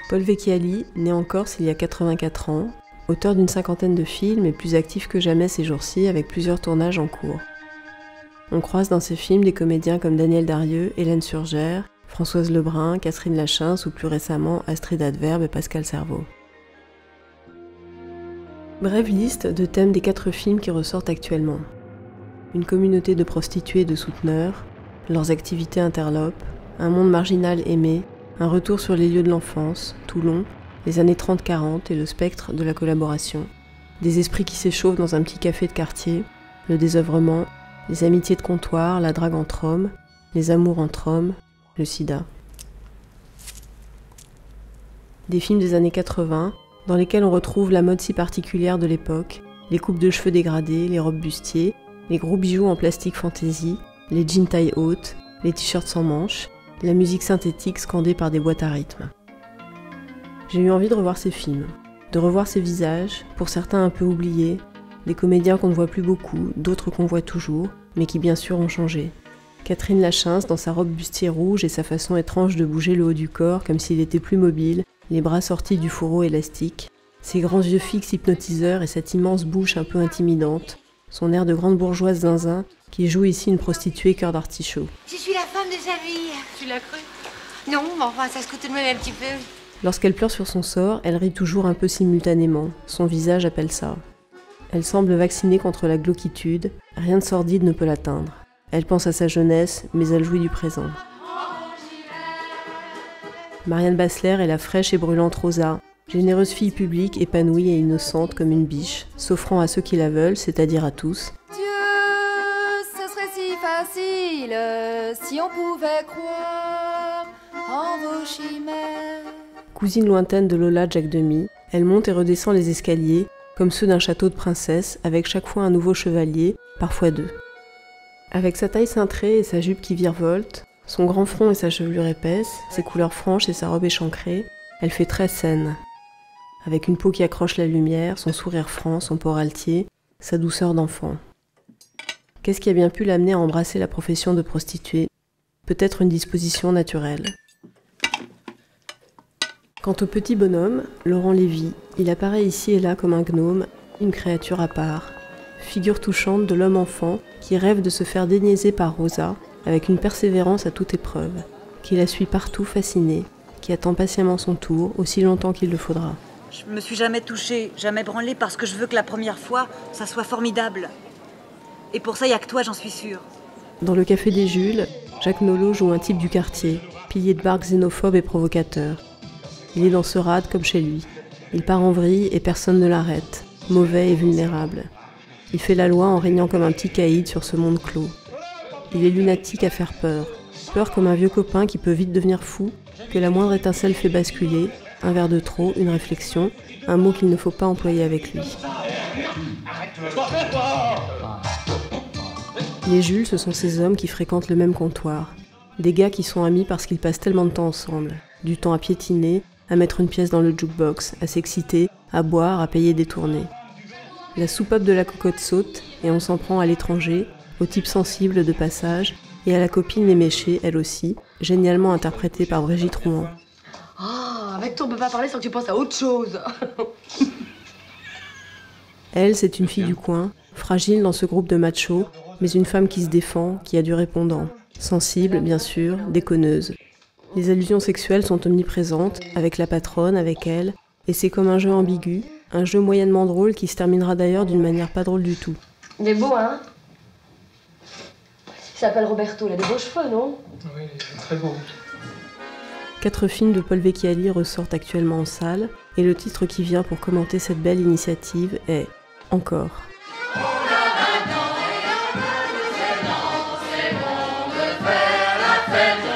Paul Vecchiali, né en Corse il y a 84 ans, auteur d'une cinquantaine de films et plus actif que jamais ces jours-ci avec plusieurs tournages en cours. On croise dans ses films des comédiens comme Daniel Darieux, Hélène Surgère, Françoise Lebrun, Catherine Lachins ou plus récemment Astrid Adverbe et Pascal Serveau. Brève liste de thèmes des 4 films qui ressortent actuellement. Une communauté de prostituées et de souteneurs, leurs activités interlopes, un monde marginal aimé, un retour sur les lieux de l'enfance, Toulon, les années 30-40 et le spectre de la collaboration, des esprits qui s'échauffent dans un petit café de quartier, le désœuvrement, les amitiés de comptoir, la drague entre hommes, les amours entre hommes, le sida. Des films des années 80, dans lesquels on retrouve la mode si particulière de l'époque, les coupes de cheveux dégradées, les robes bustiers, les gros bijoux en plastique fantaisie, les jeans taille haute, les t-shirts sans manches, la musique synthétique scandée par des boîtes à rythme. J'ai eu envie de revoir ces films, de revoir ces visages, pour certains un peu oubliés, des comédiens qu'on ne voit plus beaucoup, d'autres qu'on voit toujours, mais qui bien sûr ont changé. Catherine Lachins dans sa robe bustier rouge et sa façon étrange de bouger le haut du corps comme s'il était plus mobile, les bras sortis du fourreau élastique, ses grands yeux fixes hypnotiseurs et cette immense bouche un peu intimidante, son air de grande bourgeoise zinzin qui joue ici une prostituée cœur d'artichaut. Je suis la femme de sa vie. Tu l'as cru? Non, mais enfin, ça se coûte tout de même un petit peu. Lorsqu'elle pleure sur son sort, elle rit toujours un peu simultanément. Son visage appelle ça. Elle semble vaccinée contre la glauquitude. Rien de sordide ne peut l'atteindre. Elle pense à sa jeunesse, mais elle jouit du présent. Marianne Bassler est la fraîche et brûlante Rosa, généreuse fille publique, épanouie et innocente comme une biche, s'offrant à ceux qui la veulent, c'est-à-dire à tous. Dieu, ce serait si facile si on pouvait croire en vos chimères. Cousine lointaine de Lola Jack Demy, elle monte et redescend les escaliers, comme ceux d'un château de princesse, avec chaque fois un nouveau chevalier, parfois 2. Avec sa taille cintrée et sa jupe qui virevolte, son grand front et sa chevelure épaisse, ses couleurs franches et sa robe échancrée, elle fait très saine. Avec une peau qui accroche la lumière, son sourire franc, son port altier, sa douceur d'enfant. Qu'est-ce qui a bien pu l'amener à embrasser la profession de prostituée? Peut-être une disposition naturelle. Quant au petit bonhomme, Laurent Lévy, il apparaît ici et là comme un gnome, une créature à part. Figure touchante de l'homme-enfant qui rêve de se faire déniaiser par Rosa, avec une persévérance à toute épreuve, qui la suit partout fascinée, qui attend patiemment son tour, aussi longtemps qu'il le faudra. Je me suis jamais touchée, jamais branlée, parce que je veux que la première fois, ça soit formidable. Et pour ça, il n'y a que toi, j'en suis sûre. Dans le café des Jules, Jacques Nolot joue un type du quartier, pilier de bar xénophobe et provocateur. Il est dans ce rade comme chez lui. Il part en vrille et personne ne l'arrête, mauvais et vulnérable. Il fait la loi en régnant comme un petit caïd sur ce monde clos. Il est lunatique à faire peur. Peur comme un vieux copain qui peut vite devenir fou, que la moindre étincelle fait basculer, un verre de trop, une réflexion, un mot qu'il ne faut pas employer avec lui. Les Jules, ce sont ces hommes qui fréquentent le même comptoir. Des gars qui sont amis parce qu'ils passent tellement de temps ensemble. Du temps à piétiner, à mettre une pièce dans le jukebox, à s'exciter, à boire, à payer des tournées. La soupape de la cocotte saute et on s'en prend à l'étranger, au type sensible de passage et à la copine éméchée, elle aussi, génialement interprétée par Brigitte Rouen. Ah, avec toi on peut pas parler sans que tu penses à autre chose. Elle, c'est une fille du coin, fragile dans ce groupe de machos, mais une femme qui se défend, qui a du répondant. Sensible, bien sûr, déconneuse. Les allusions sexuelles sont omniprésentes, avec la patronne, avec elle, et c'est comme un jeu ambigu, un jeu moyennement drôle qui se terminera d'ailleurs d'une manière pas drôle du tout. Il est beau, hein? Il s'appelle Roberto, il a des beaux cheveux, non? Oui, il est très beau. 4 films de Paul Vecchiali ressortent actuellement en salle, et le titre qui vient pour commenter cette belle initiative est « Encore ». C'est bon de faire la fête.